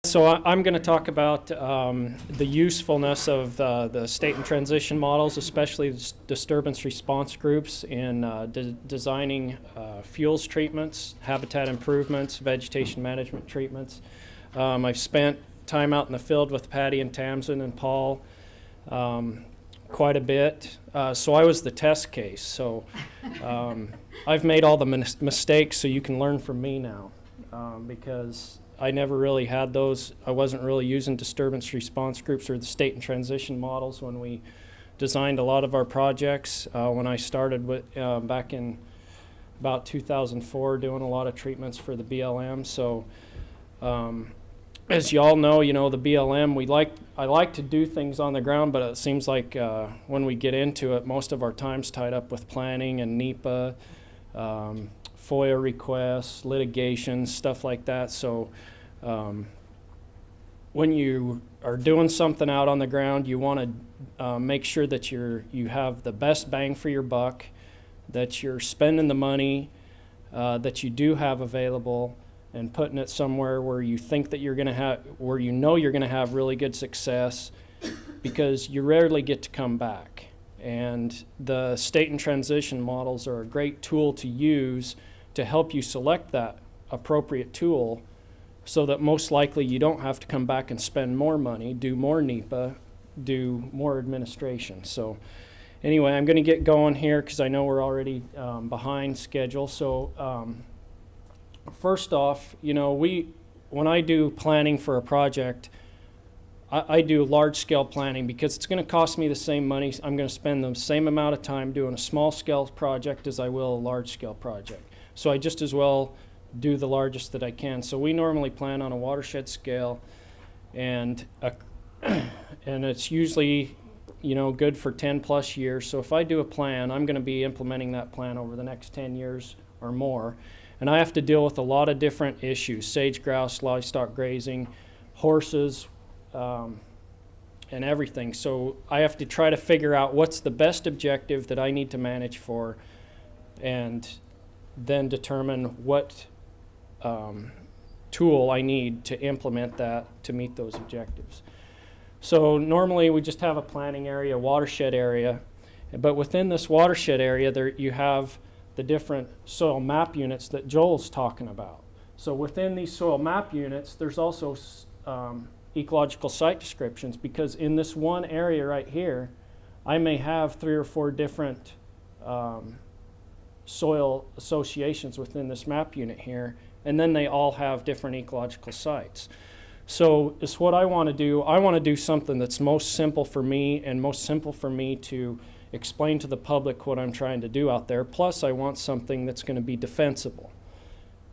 So I'm going to talk about the usefulness of the state and transition models, especially disturbance response groups in designing fuels treatments, habitat improvements, vegetation management treatments. I've spent time out in the field with Patty and Tamsin and Paul quite a bit. So I was the test case. So I've made all the mistakes so you can learn from me now, because I never really had those. I wasn't really using disturbance response groups or the state and transition models when we designed a lot of our projects. When I started with, back in about 2004 doing a lot of treatments for the BLM. So as you all know, the BLM, I like to do things on the ground, but it seems like when we get into it, most of our time's tied up with planning and NEPA, FOIA requests, litigation, stuff like that. So when you are doing something out on the ground, you want to make sure that you have the best bang for your buck, that you're spending the money that you do have available and putting it somewhere where you think that you're going to have, where you know you're going to have really good success, because you rarely get to come back. And the state and transition models are a great tool to use to help you select that appropriate tool, so that most likely you don't have to come back and spend more money, do more NEPA, do more administration. So anyway, I'm going to get going here because I know we're already behind schedule. So first off, when I do planning for a project, I do large-scale planning because it's going to cost me the same money. I'm going to spend the same amount of time doing a small-scale project as I will a large-scale project. So I just as well do the largest that I can. So we normally plan on a watershed scale, and it's usually good for 10+ years. So if I do a plan, I'm going to be implementing that plan over the next 10 years or more. And I have to deal with a lot of different issues: sage grouse, livestock grazing, horses, and everything. So I have to try to figure out what's the best objective that I need to manage for, and then determine what tool I need to implement that to meet those objectives. So normally we just have a planning area, a watershed area, but within this watershed area there you have the different soil map units that Joel's talking about. So within these soil map units there's also ecological site descriptions, because in this one area right here I may have 3 or 4 different soil associations within this map unit here, and then they all have different ecological sites. So it's what I want to do. I want to do something that's most simple for me, and most simple for me to explain to the public what I'm trying to do out there. Plus I want something that's going to be defensible,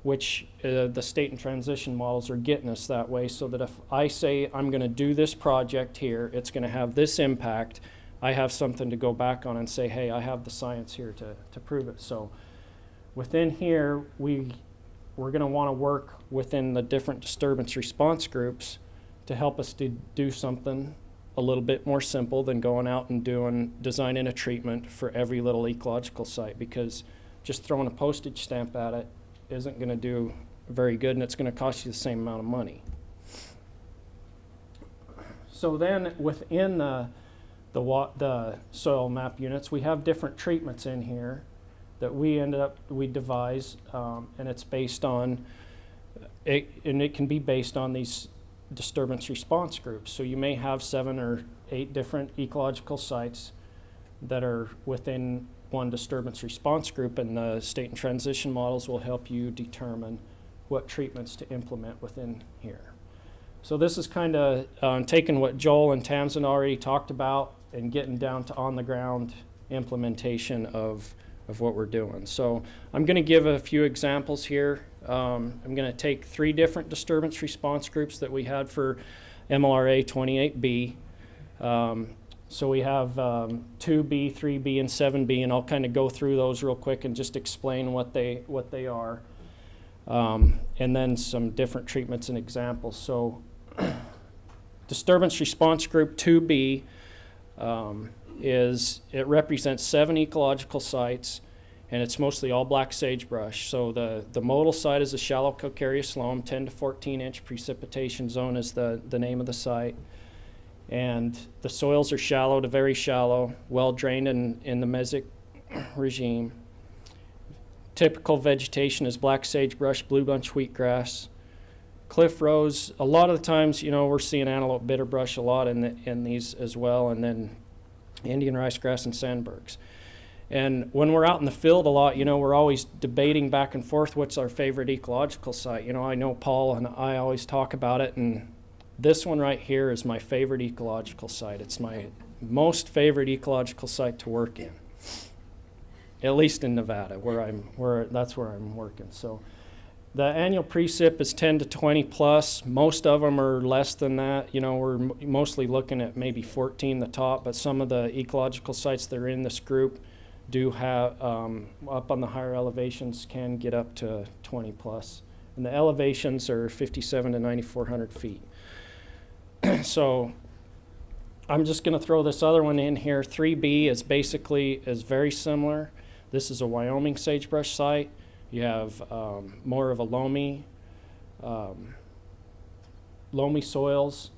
which the state and transition models are getting us that way, so that if I say I'm going to do this project here, it's going to have this impact, I have something to go back on and say, hey, I have the science here to prove it. So within here, we're going to want to work within the different disturbance response groups to help us to do something a little bit more simple than going out and designing a treatment for every little ecological site, because just throwing a postage stamp at it isn't going to do very good, and it's going to cost you the same amount of money. So then within the soil map units, we have different treatments in here that we devise, and it's based on and it can be based on these disturbance response groups. So you may have 7 or 8 different ecological sites that are within one disturbance response group, and the state and transition models will help you determine what treatments to implement within here. So this is kind of taking what Joel and Tamsin already talked about and getting down to on-the-ground implementation of what we're doing. So I'm going to give a few examples here. I'm going to take 3 different disturbance response groups that we had for MLRA 28B. So we have 2B, 3B, and 7B, and I'll kind of go through those real quick and just explain what they are, and then some different treatments and examples. So disturbance response group 2B it represents 7 ecological sites, and it's mostly all black sagebrush. So the modal site is a shallow calcareous loam, 10 to 14 inch precipitation zone is the name of the site. And the soils are shallow to very shallow, well drained in the mesic regime. Typical vegetation is black sagebrush, blue bunch wheatgrass, cliff rose. A lot of the times, you know, we're seeing antelope bitterbrush a lot in these as well, and then Indian ricegrass and sandbergs. And when we're out in the field a lot, you know, we're always debating back and forth what's our favorite ecological site. You know, I know Paul and I always talk about it, and this one right here is my favorite ecological site. It's my most favorite ecological site to work in, at least in Nevada, that's where I'm working. So the annual precip is 10 to 20 plus. Most of them are less than that. You know, we're mostly looking at maybe 14 the top, but some of the ecological sites that are in this group do have, up on the higher elevations, can get up to 20 plus. And the elevations are 57 to 9,400 feet. So I'm just going to throw this other one in here. 3B is very similar. This is a Wyoming sagebrush site. You have more of a loamy soils.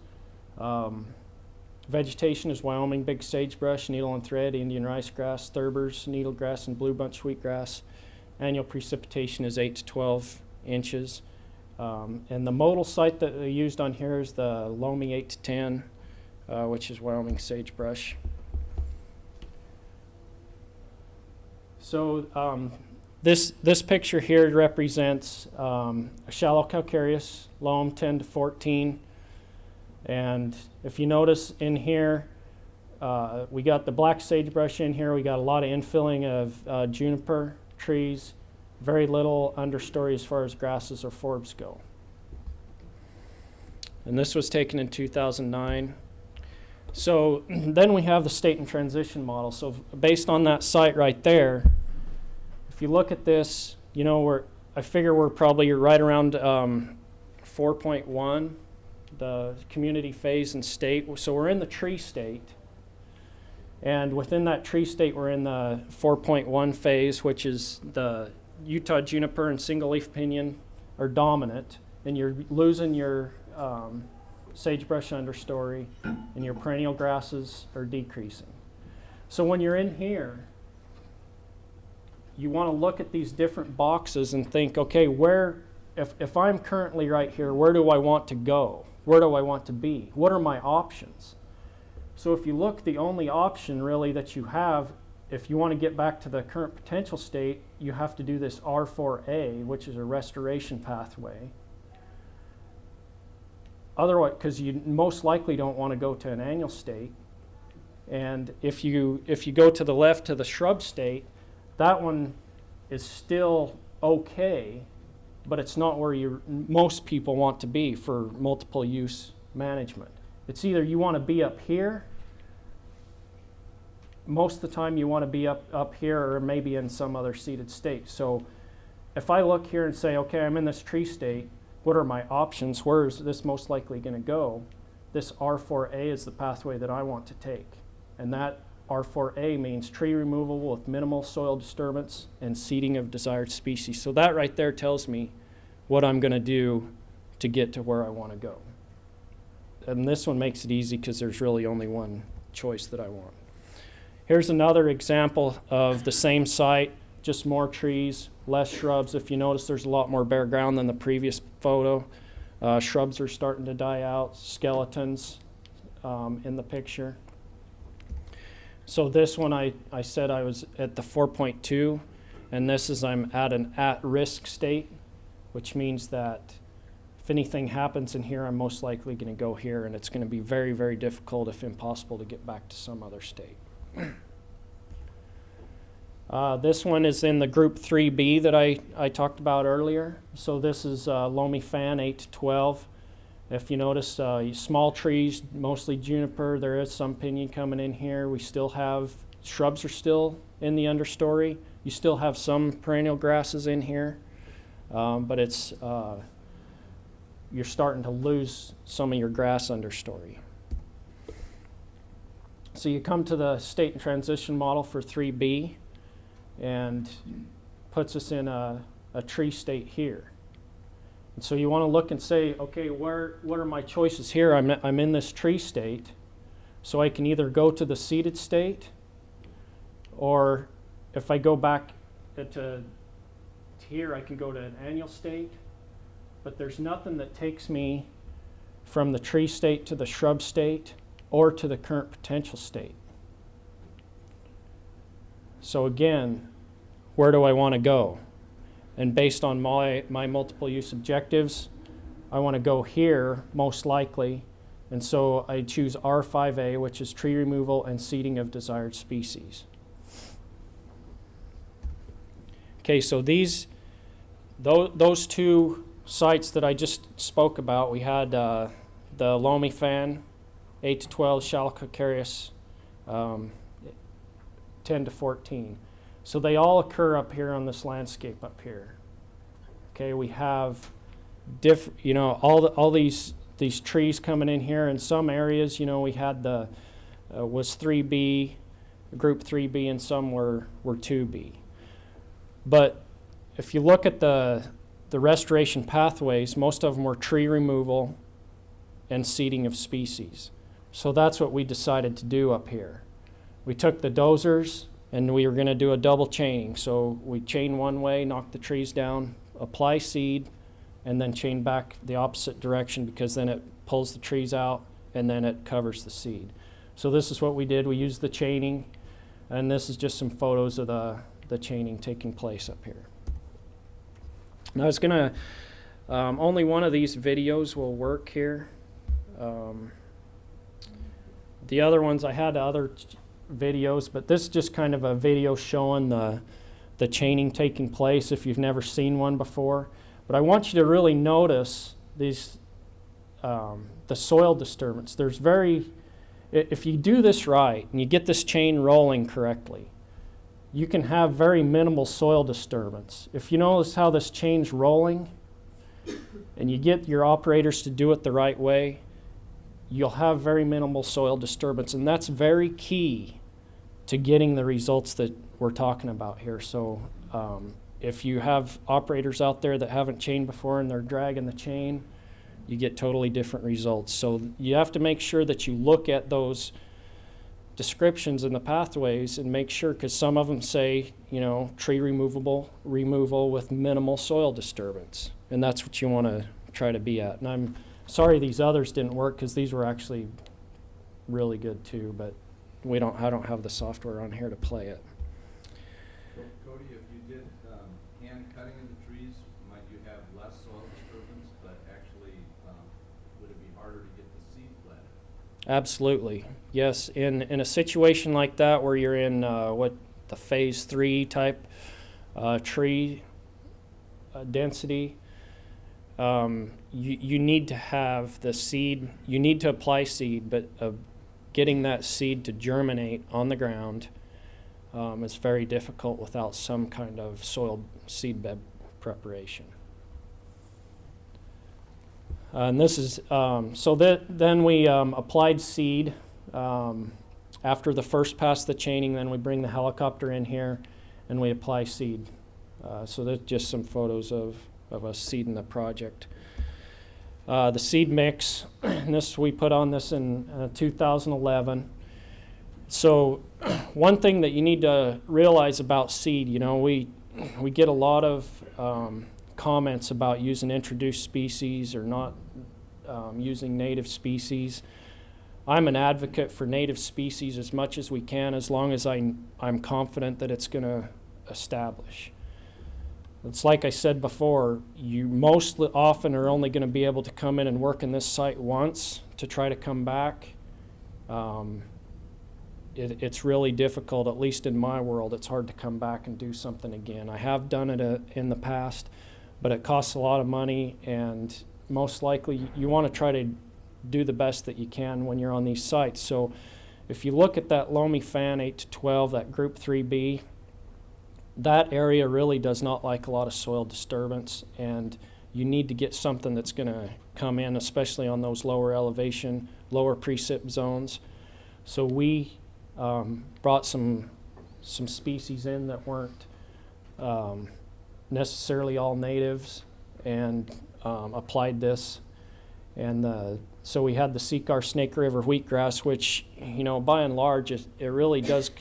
Vegetation is Wyoming big sagebrush, needle and thread, Indian ricegrass, thurbers, needlegrass, and blue bunch wheatgrass. Annual precipitation is 8 to 12 inches. And the modal site that they used on here is the Loamy 8 to 10, which is Wyoming sagebrush. So this picture here represents a shallow calcareous loam, 10 to 14. And if you notice in here, we got the black sagebrush in here. We got a lot of infilling of juniper trees, very little understory as far as grasses or forbs go. And this was taken in 2009. So then we have the state and transition model. So based on that site right there, if you look at this, you know, I figure we're probably right around 4.1, the community phase and state. So we're in the tree state. And within that tree state, we're in the 4.1 phase, which is the Utah juniper and single leaf pinyon are dominant, and you're losing your sagebrush understory, and your perennial grasses are decreasing. So when you're in here, you want to look at these different boxes and think, okay, if I'm currently right here, where do I want to go? Where do I want to be? What are my options? So if you look, the only option really that you have, if you want to get back to the current potential state, you have to do this R4A, which is a restoration pathway. Otherwise, because you most likely don't want to go to an annual state. And if you go to the left to the shrub state, that one is still okay, but it's not where most people want to be for multiple use management. It's either you want to be up here, most of the time you want to be up here or maybe in some other seeded state. So if I look here and say, okay, I'm in this tree state, what are my options? Where is this most likely going to go? This R4A is the pathway that I want to take. And that R4A means tree removal with minimal soil disturbance and seeding of desired species. So that right there tells me what I'm going to do to get to where I want to go. And this one makes it easy because there's really only one choice that I want. Here's another example of the same site, just more trees, less shrubs. If you notice, there's a lot more bare ground than the previous photo. Shrubs are starting to die out, skeletons in the picture. So this one I said I was at the 4.2, and this is I'm at an at-risk state, which means that if anything happens in here, I'm most likely going to go here, and it's going to be very, very difficult, if impossible, to get back to some other state. This one is in the group 3B that I talked about earlier. So this is Loamy Fan 8 to 12. If you notice, small trees, mostly juniper. There is some pinyon coming in here. We still have, shrubs are still in the understory. You still have some perennial grasses in here, but it's, you're starting to lose some of your grass understory. So you come to the state and transition model for 3B. and puts us in a tree state here. And so you want to look and say, okay, what are my choices here? I'm in this tree state, so I can either go to the seeded state, or if I go back to here, I can go to an annual state, but there's nothing that takes me from the tree state to the shrub state or to the current potential state. So again, where do I want to go? And based on my multiple use objectives, I want to go here most likely, and so I choose R5A, which is tree removal and seeding of desired species. Okay, so those two sites that I just spoke about, we had the Loamy Fan, 8 to 12, shallow calcareous, 10 to 14. So they all occur up here on this landscape up here. Okay, we have all these trees coming in here. In some areas, we had was 3B, group 3B, and some were 2B. But if you look at the restoration pathways, most of them were tree removal and seeding of species. So that's what we decided to do up here. We took the dozers and we were going to do a double chaining. So we chain one way, knock the trees down, apply seed, and then chain back the opposite direction, because then it pulls the trees out and then it covers the seed. So this is what we did. We used the chaining, and this is just some photos of the chaining taking place up here. Now I was going to, only one of these videos will work here. The other ones, I had other videos, but this is just kind of a video showing the chaining taking place if you've never seen one before. But I want you to really notice these, the soil disturbance. If you do this right and you get this chain rolling correctly, you can have very minimal soil disturbance. If you notice how this chain's rolling and you get your operators to do it the right way, you'll have very minimal soil disturbance, and that's very key to getting the results that we're talking about here. So if you have operators out there that haven't chained before and they're dragging the chain, you get totally different results. So you have to make sure that you look at those descriptions in the pathways and make sure, because some of them say, tree removal with minimal soil disturbance, and that's what you want to try to be at. And I'm sorry these others didn't work, because these were actually really good too, but I don't have the software on here to play it. So, Cody, if you did hand cutting in the trees, might you have less soil disturbance, but actually would it be harder to get the seed planted? Absolutely, yes. In a situation like that where you're in the phase 3 type tree density, you need to have the seed, you need to apply seed, but getting that seed to germinate on the ground is very difficult without some kind of soil seed bed preparation. And this is, then we applied seed after the first pass of the chaining. Then we bring the helicopter in here and we apply seed. So that's just some photos of us seeding the project. The seed mix, and we put on this in 2011. So one thing that you need to realize about seed, we get a lot of comments about using introduced species or not using native species. I'm an advocate for native species as much as we can, as long as I'm confident that it's going to establish. It's like I said before, you most often are only going to be able to come in and work in this site once to try to come back. It's really difficult, at least in my world. It's hard to come back and do something again. I have done it in the past, but it costs a lot of money, and most likely you want to try to do the best that you can when you're on these sites. So if you look at that Loamy Fan 8 to 12, that group 3B, that area really does not like a lot of soil disturbance, and you need to get something that's going to come in, especially on those lower elevation, lower precip zones. So we brought some some species in that weren't necessarily all natives, and applied this. And so we had the Secar Snake River wheatgrass, which, you know, by and large, it really does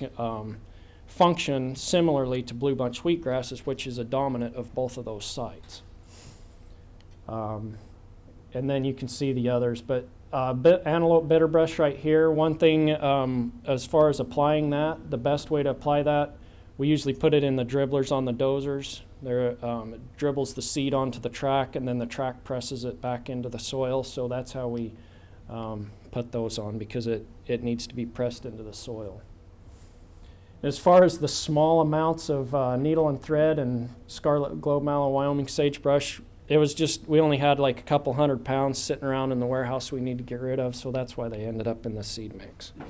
function similarly to blue bunch wheatgrasses, which is a dominant of both of those sites. And then you can see the others, but antelope bitterbrush right here. One thing as far as applying that, the best way to apply that, we usually put it in the dribblers on the dozers. It dribbles the seed onto the track, and then the track presses it back into the soil. So that's how we put those on, because it needs to be pressed into the soil. As far as the small amounts of needle and thread and scarlet globe mallow Wyoming sagebrush, it was just, we only had like a couple 100 pounds sitting around in the warehouse we need to get rid of, so that's why they ended up in the seed mix. And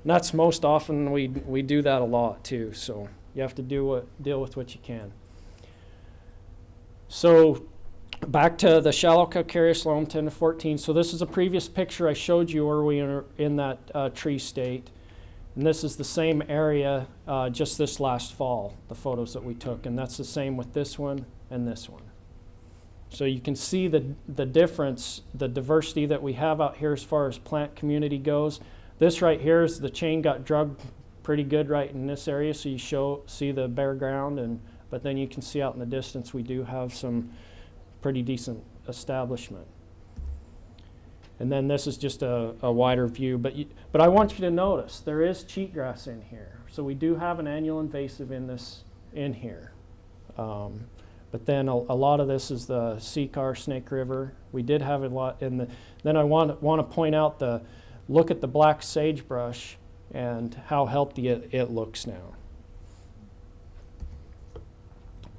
that's most often, we do that a lot too, so you have to deal with what you can. So back to the shallow calcareous loam 10 to 14. So this is a previous picture I showed you where we are in that tree state. And this is the same area just this last fall, the photos that we took. And that's the same with this one and this one. So you can see the difference, the diversity that we have out here as far as plant community goes. This right here is the chain got drugged pretty good right in this area, so you see the bare ground, but then you can see out in the distance we do have some pretty decent establishment. And then this is just a wider view, but I want you to notice there is cheatgrass in here. So we do have an annual invasive in here. But then a lot of this is the Secar Snake River. We did have a lot in the. Then I want to point out look at the black sagebrush and how healthy it looks now.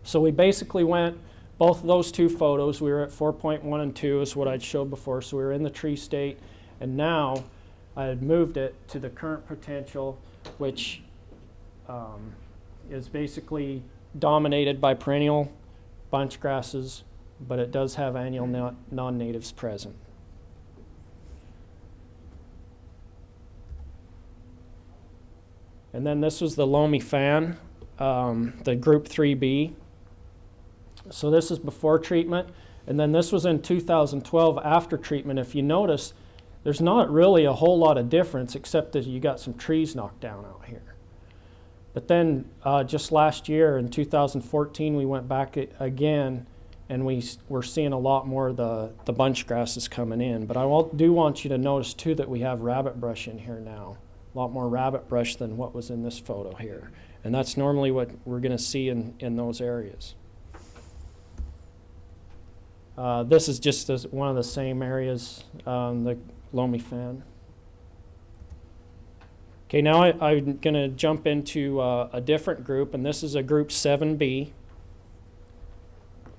So we basically went, both of those two photos, we were at 4.1 and 2 is what I'd showed before, so we were in the tree state, and now I had moved it to the current potential, which is basically dominated by perennial bunch grasses, but it does have annual non-natives present. And then this was the Loamy Fan, the group 3B. So this is before treatment, and then this was in 2012 after treatment. If you notice, there's not really a whole lot of difference except that you got some trees knocked down out here. But then just last year in 2014 we went back again, and we're seeing a lot more of the bunch grasses coming in. But I do want you to notice too that we have rabbit brush in here now. A lot more rabbit brush than what was in this photo here. And that's normally what we're going to see in those areas. This is just one of the same areas, the Loamy Fan. Okay, now I'm going to jump into a different group, and this is a group 7B.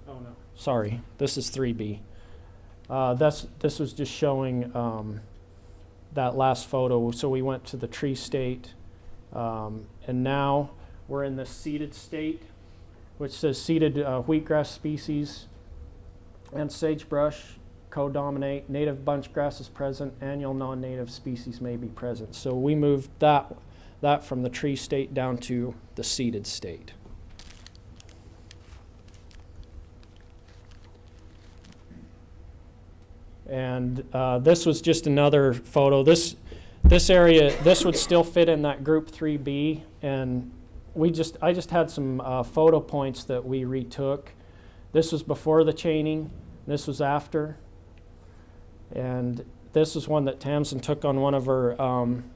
Oh no, sorry, this is 3B. This was just showing that last photo. So we went to the tree state, and now we're in the seeded state, which says seeded wheatgrass species and sagebrush co-dominate. Native bunch grass is present. Annual non-native species may be present. So we moved that from the tree state down to the seeded state. And this was just another photo. This area, this would still fit in that group 3B, and I just had some photo points that we retook. This was before the chaining. This was after. And this is one that Tamsin took on one of her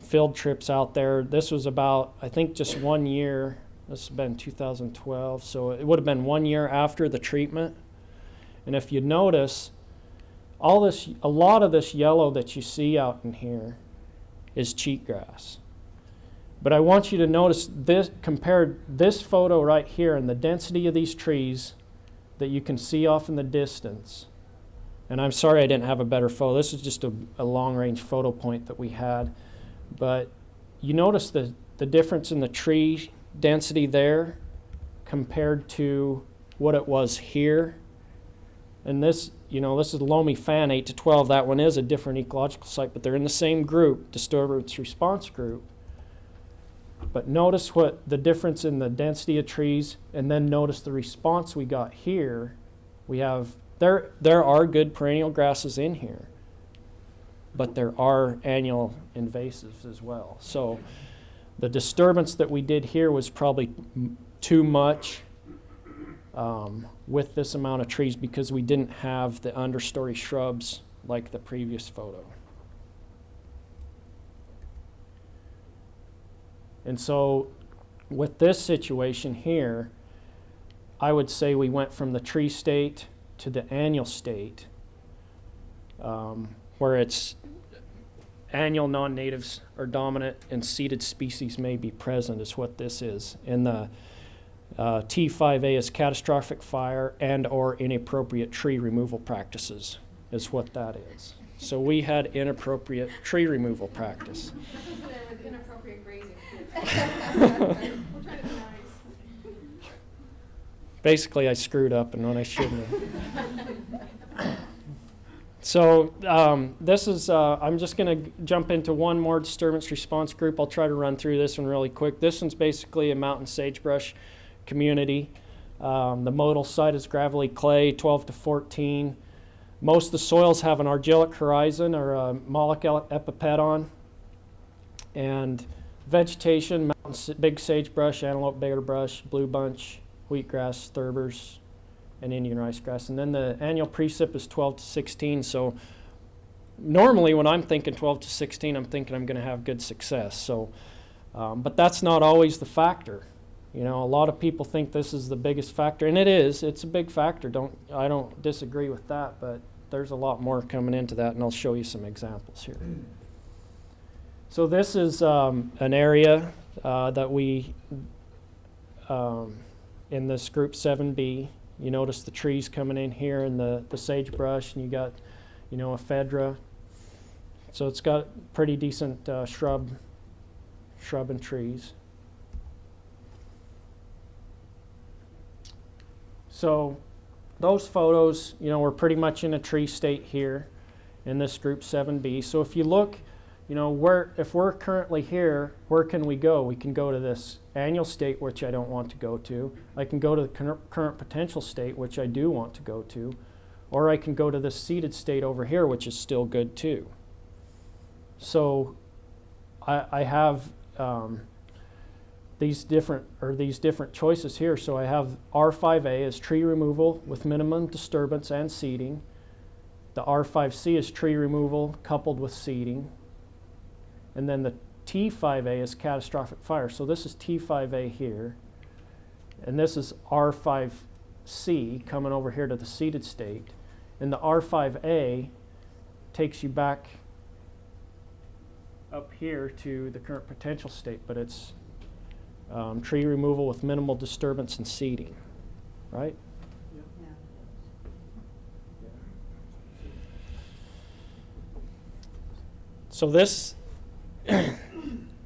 field trips out there. This was about, I think, just 1 year. This has been 2012, so it would have been 1 year after the treatment. And if you notice, a lot of this yellow that you see out in here is cheatgrass. But I want you to notice this, compared this photo right here and the density of these trees that you can see off in the distance. And I'm sorry I didn't have a better photo. This is just a long-range photo point that we had. But you notice the difference in the tree density there compared to what it was here. And this, this is Loamy Fan 8 to 12. That one is a different ecological site, but they're in the same group, disturbance response group. But notice what the difference in the density of trees, and then notice the response we got here. We have, there are good perennial grasses in here, but there are annual invasives as well. So the disturbance that we did here was probably too much with this amount of trees because we didn't have the understory shrubs like the previous photo. And so with this situation here, I would say we went from the tree state to the annual state, where it's annual non-natives are dominant and seeded species may be present is what this is. And the T5A is catastrophic fire and or inappropriate tree removal practices is what that is. So we had inappropriate tree removal practice. With inappropriate grazing. We're trying to be nice. Basically, I screwed up and when I shouldn't have. So this is, I'm just going to jump into one more disturbance response group. I'll try to run through this one really quick. This one's basically a mountain sagebrush community. The modal site is gravelly clay, 12 to 14. Most of the soils have an argillic horizon or a moloch epipedon. And vegetation, mountain big sagebrush, antelope bitterbrush, blue bunch, wheatgrass, thurbers, and Indian ricegrass. And then the annual precip is 12 to 16. So normally when I'm thinking 12 to 16, I'm thinking I'm going to have good success. So, but that's not always the factor. You know, a lot of people think this is the biggest factor, and it is. It's a big factor. I don't disagree with that, but there's a lot more coming into that, and I'll show you some examples here. So this is an area that we, in this group 7B, you notice the trees coming in here and the sagebrush, and you got, you know, ephedra. So it's got pretty decent shrub and trees. So those photos, you know, we're pretty much in a tree state here in this group 7B. So if you look, you know, if we're currently here, where can we go? We can go to this annual state, which I don't want to go to. I can go to the current potential state, which I do want to go to. Or I can go to this seeded state over here, which is still good too. So I have these different choices here. So I have R5A as tree removal with minimum disturbance and seeding. The R5C is tree removal coupled with seeding. And then the T5A is catastrophic fire. So this is T5A here. And this is R5C coming over here to the seeded state. And the R5A takes you back up here to the current potential state, but it's tree removal with minimal disturbance and seeding, right? So this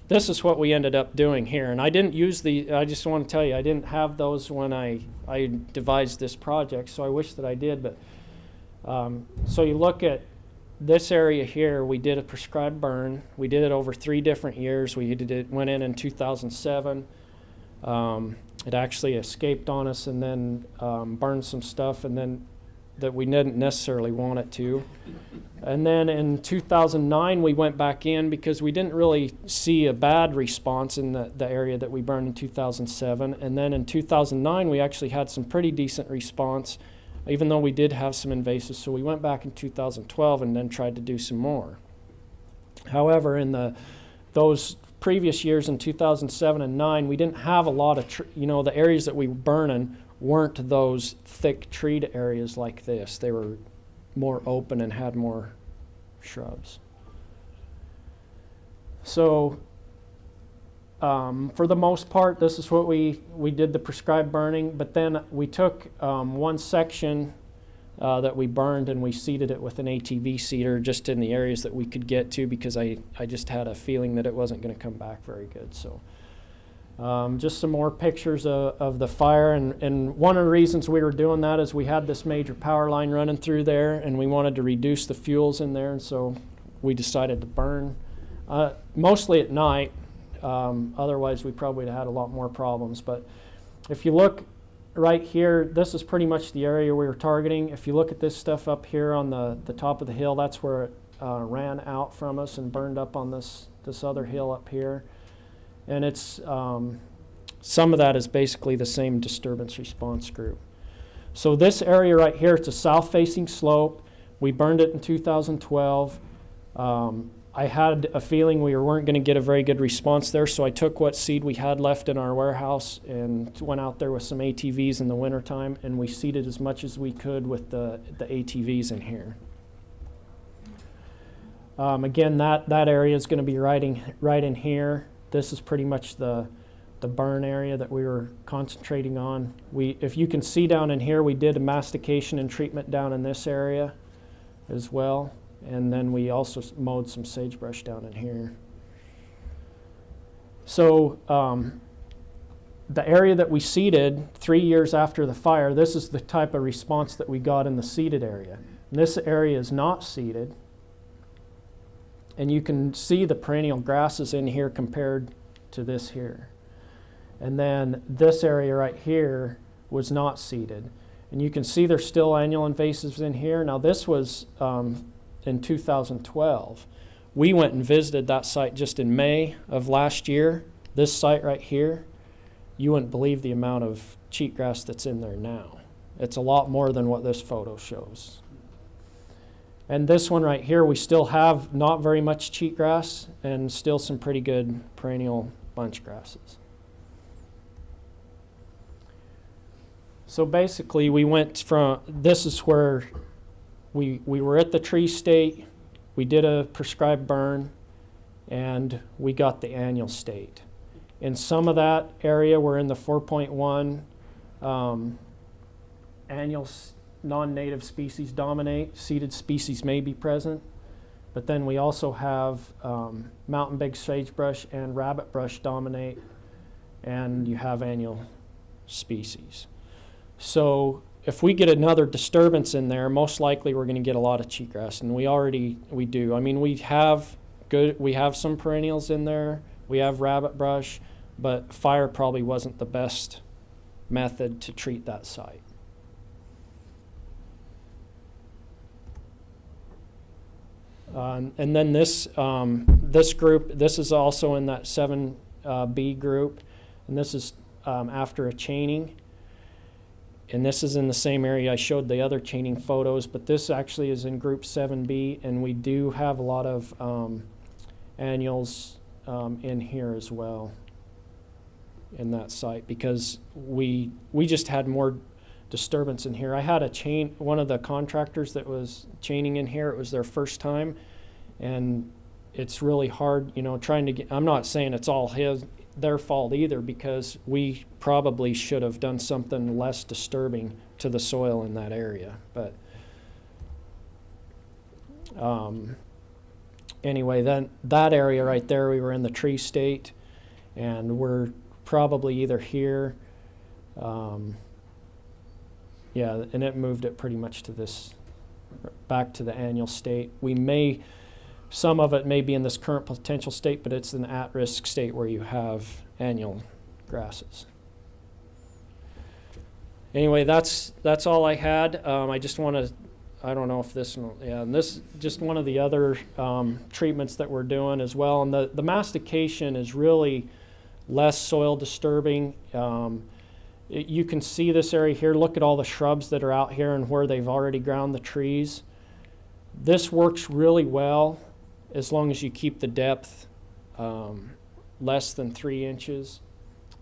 is what we ended up doing here. And I didn't use I just want to tell you, I didn't have those when I devised this project, so I wish that I did. But so you look at this area here, we did a prescribed burn. We did it over 3 different years. We went in 2007. It actually escaped on us and then burned some stuff, and then that we didn't necessarily want it to. And then in 2009, we went back in because we didn't really see a bad response in the area that we burned in 2007. And then in 2009, we actually had some pretty decent response, even though we did have some invasives. So we went back in 2012 and then tried to do some more. However, in those previous years in 2007 and 9, we didn't have a lot of, the areas that we were burning weren't those thick treed areas like this. They were more open and had more shrubs. So for the most part, this is what we did the prescribed burning, but then we took one section that we burned and we seeded it with an ATV seeder just in the areas that we could get to, because I just had a feeling that it wasn't going to come back very good. So just some more pictures of the fire, and one of the reasons we were doing that is we had this major power line running through there and we wanted to reduce the fuels in there, and so we decided to burn mostly at night. Otherwise, we probably would have had a lot more problems. But if you look right here, this is pretty much the area we were targeting. If you look at this stuff up here on the top of the hill, that's where it ran out from us and burned up on this other hill up here. And it's some of that is basically the same disturbance response group. So this area right here, it's a south-facing slope. We burned it in 2012. I had a feeling we weren't going to get a very good response there, so I took what seed we had left in our warehouse and went out there with some ATVs in the wintertime, and we seeded as much as we could with the ATVs in here. Again, that area is going to be right in here. This is pretty much the burn area that we were concentrating on. If you can see down in here, we did a mastication and treatment down in this area as well. And then we also mowed some sagebrush down in here. So the area that we seeded 3 years after the fire, this is the type of response that we got in the seeded area. And this area is not seeded. And you can see the perennial grasses in here compared to this here. And then this area right here was not seeded. And you can see there's still annual invasives in here. Now this was in 2012. We went and visited that site just in May of last year. This site right here, you wouldn't believe the amount of cheatgrass that's in there now. It's a lot more than what this photo shows. And this one right here, we still have not very much cheatgrass and still some pretty good perennial bunch grasses. So basically we went from, this is where we were at the tree state, we did a prescribed burn, and we got the annual state. In some of that area, we're in the 4.1 annual non-native species dominate. Seeded species may be present, but then we also have mountain big sagebrush and rabbit brush dominate, and you have annual species. So if we get another disturbance in there, most likely we're going to get a lot of cheatgrass, and we do. I mean, we have some perennials in there. We have rabbit brush, but fire probably wasn't the best method to treat that site. And then this group, this is also in that 7B group, and this is after a chaining. And this is in the same area I showed the other chaining photos, but this actually is in group 7B, and we do have a lot of annuals in here as well in that site, because we just had more disturbance in here. I had one of the contractors that was chaining in here, it was their first time, and it's really hard, trying to get, I'm not saying it's all their fault either, because we probably should have done something less disturbing to the soil in that area. But anyway, then that area right there, we were in the tree state, and we're probably either here, yeah, and it moved it pretty much to this, back to the annual state. Some of it may be in this current potential state, but it's an at-risk state where you have annual grasses. Anyway, that's all I had. I just want to, I don't know if this one, yeah, and this is just one of the other treatments that we're doing as well. And the mastication is really less soil disturbing. You can see this area here. Look at all the shrubs that are out here and where they've already ground the trees. This works really well as long as you keep the depth less than 3 inches,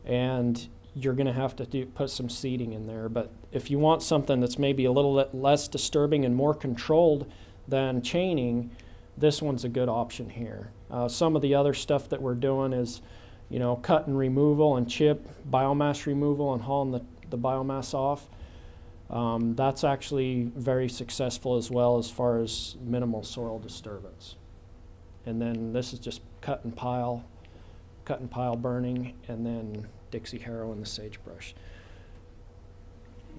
and you're going to have to put some seeding in there. But if you want something that's maybe a little less disturbing and more controlled than chaining, this one's a good option here. Some of the other stuff that we're doing is, cut and removal and chip, biomass removal and hauling the biomass off. That's actually very successful as well as far as minimal soil disturbance. And then this is just cut and pile burning, and then Dixie harrow and the sagebrush.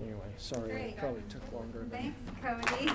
Anyway, sorry, Great. it probably took longer. Thanks, Cody.